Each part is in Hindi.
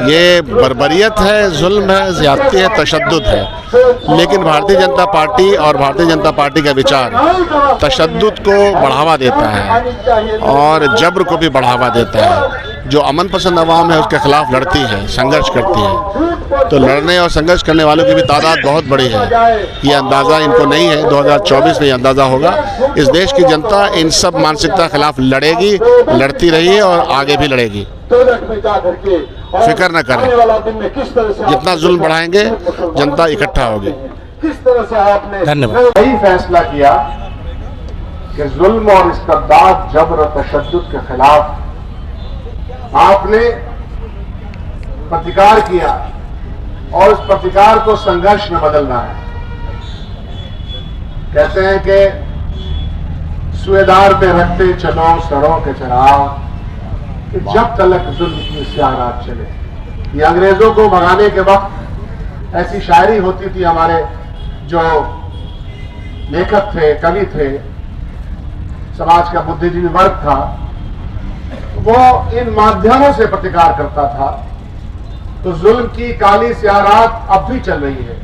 ये बर्बरियत है, जुल्म है, ज़्यादती है, तशद्दुद है। लेकिन भारतीय जनता पार्टी और भारतीय जनता पार्टी का विचार तशद्दुद को बढ़ावा देता है और जब्र को भी बढ़ावा देता है। जो अमन पसंद अवाम है उसके खिलाफ लड़ती है, संघर्ष करती है। तो लड़ने और संघर्ष करने वालों की भी तादाद बहुत बड़ी है। ये अंदाज़ा इनको नहीं है, 2024 में ये अंदाज़ा होगा। इस देश की जनता इन सब मानसिकता के खिलाफ लड़ेगी, लड़ती रही है और आगे भी लड़ेगी। फिक्र न करें, जितना जुल्म बढ़ाएंगे जनता इकट्ठा होगी। धन्यवाद। सही फैसला किया कि जुल्म और इस्तिबदाद, जबर और तशद्दुद के खिलाफ आपने प्रतिकार किया और उस प्रतिकार को संघर्ष में बदलना है। कहते हैं कि सुएदार पे रखते चलो सरों के चराग, जब तलक जुल्म की सियारात चले। ये अंग्रेजों को भगाने के वक्त ऐसी शायरी होती थी। हमारे जो लेखक थे, कवि थे, समाज का बुद्धिजीवी वर्ग था, वो इन माध्यमों से प्रतिकार करता था। तो जुल्म की काली सियारात अब भी चल रही है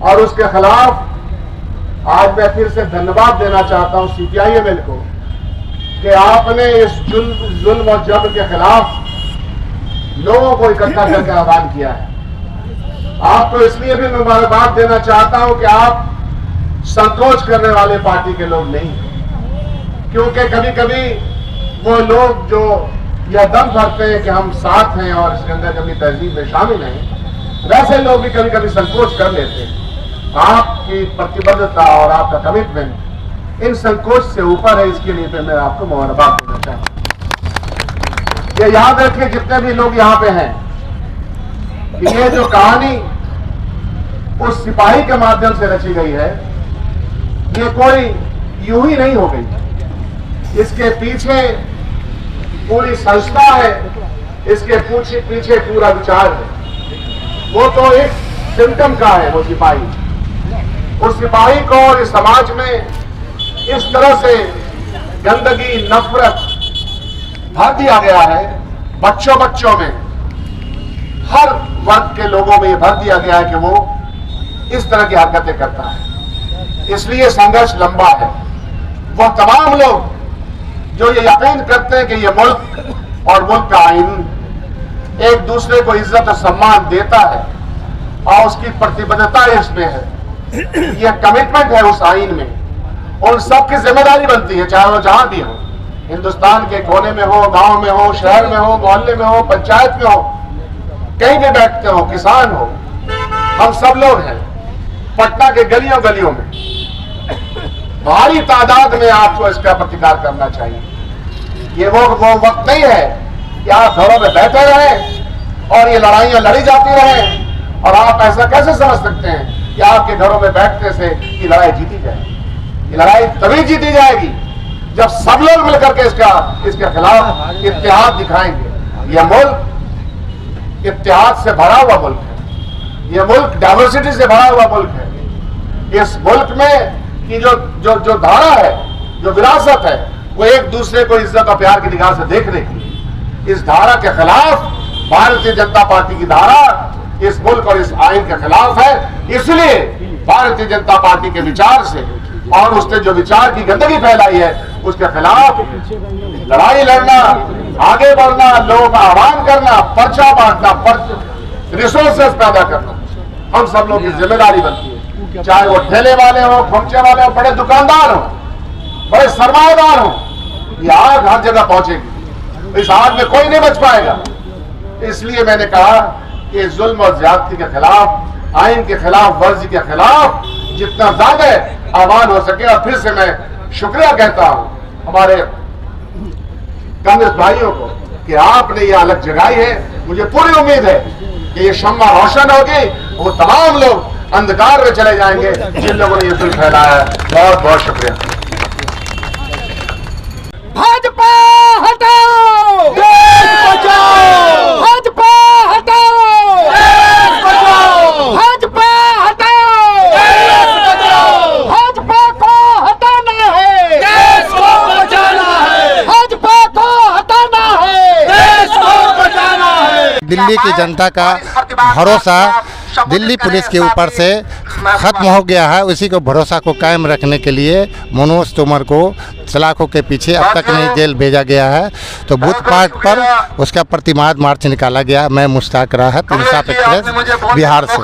और उसके खिलाफ आज मैं फिर से धन्यवाद देना चाहता हूं CPIML को कि आपने इस जुल्म और जबर के खिलाफ लोगों को इकट्ठा करके आह्वान किया है। आपको इसलिए भी मैं मुबारकबाद देना चाहता हूं कि आप संकोच करने वाले पार्टी के लोग नहीं, क्योंकि कभी कभी वो लोग जो यह दम भरते हैं कि हम साथ हैं और इसके अंदर कभी तहजीब में शामिल हैं, वैसे लोग भी कभी कभी संकोच कर लेते हैं। आपकी प्रतिबद्धता और आपका कमिटमेंट इन संकोच से ऊपर है। इसके लिए मैं आपको मुबारकबाद देना चाहता हूं। ये याद रखिए जितने भी लोग यहाँ पे हैं कि ये जो कहानी उस सिपाही के माध्यम से रची गई है, ये कोई यूं ही नहीं हो गई। इसके पीछे पूरी संस्था है, इसके पीछे पूरा विचार है। वो तो एक सिम्टम का है वो सिपाही। उस सिपाही को और इस समाज में इस तरह से गंदगी, नफरत भर दिया गया है, बच्चों में, हर वर्ग के लोगों में ये भर दिया गया है कि वो इस तरह की हरकतें करता है। इसलिए संघर्ष लंबा है। वह तमाम लोग जो ये यकीन करते हैं कि ये मुल्क और मुल्क का आईन एक दूसरे को इज्जत और सम्मान देता है और उसकी प्रतिबद्धता इसमें है, यह कमिटमेंट है उस आईन में, उन सबकी जिम्मेदारी बनती है, चाहे वो जहां भी हो, हिंदुस्तान के कोने में हो, गांव में हो, शहर में हो, मोहल्ले में हो, पंचायत में हो, कहीं भी बैठते हो, किसान हो, हम सब लोग हैं। पटना के गलियों गलियों में भारी तादाद में आपको इसका प्रतिकार करना चाहिए। ये वो वक्त नहीं है कि आप घरों में बैठे रहें और ये लड़ाइयां लड़ी जाती रहें। और आप ऐसा कैसे समझ सकते हैं कि आपके घरों में बैठने से ये लड़ाई जीती जाएगी? ये लड़ाई तभी जीती जाएगी जब सब लोग मिलकर के इसके खिलाफ इत्तेहाद दिखाएंगे। यह मुल्क इत्तेहाद से भरा हुआ मुल्क है, यह मुल्क डाइवर्सिटी से भरा हुआ मुल्क है। इस मुल्क में की जो धारा है, जो विरासत है, वो एक दूसरे को इज्जत और प्यार की निगाह से देखने की, इस धारा के खिलाफ भारतीय जनता पार्टी की धारा इस मुल्क और इस आईन के खिलाफ है। इसलिए भारतीय जनता पार्टी के विचार से और उसने जो विचार की गंदगी फैलाई है उसके खिलाफ लड़ाई लड़ना, आगे बढ़ना, लोगों का आह्वान करना, पर्चा बांटना, रिसोर्सेस पैदा करना, हम सब लोग की जिम्मेदारी बनती है। चाहे वो ठेले वाले हो, खोमचे वाले हो, बड़े दुकानदार हो, बड़े सरमाएदार हो, ये आग हर जगह पहुंचेगी। इस आग में कोई नहीं बच पाएगा। इसलिए मैंने कहा कि जुल्म और ज्यादती के खिलाफ, आईन के खिलाफ, वर्जी के खिलाफ जितना ज्यादा आह्वान हो सके। और फिर से मैं शुक्रिया कहता हूं हमारे कांग्रेस भाइयों को कि आपने ये अलग जगाई है। मुझे पूरी उम्मीद है कि ये शम्मा रोशन होगी, वो तमाम लोग अंधकार में चले जाएंगे जिन लोगों ने ये जुल्म फैलाया है। बहुत बहुत शुक्रिया। भाजपा हटाओ, देश बचाओ, भाजपा हटाओ, देश बचाओ, भाजपा हटाओ, देश बचाओ, भाजपा को हटाना है, देश को बचाना है, भाजपा को हटाना है, देश को बचाना दिल्ली की जनता का भरोसा दिल्ली पुलिस के ऊपर से ख़त्म हो गया है। उसी को भरोसा को कायम रखने के लिए मनोज तोमर को सलाखों के पीछे अब तक नहीं जेल भेजा गया है। तो बूथ पार्क पर उसका प्रतिमाद मार्च निकाला गया। मैं मुश्ताक राहत, इंसाफ एक्सप्रेस, बिहार से।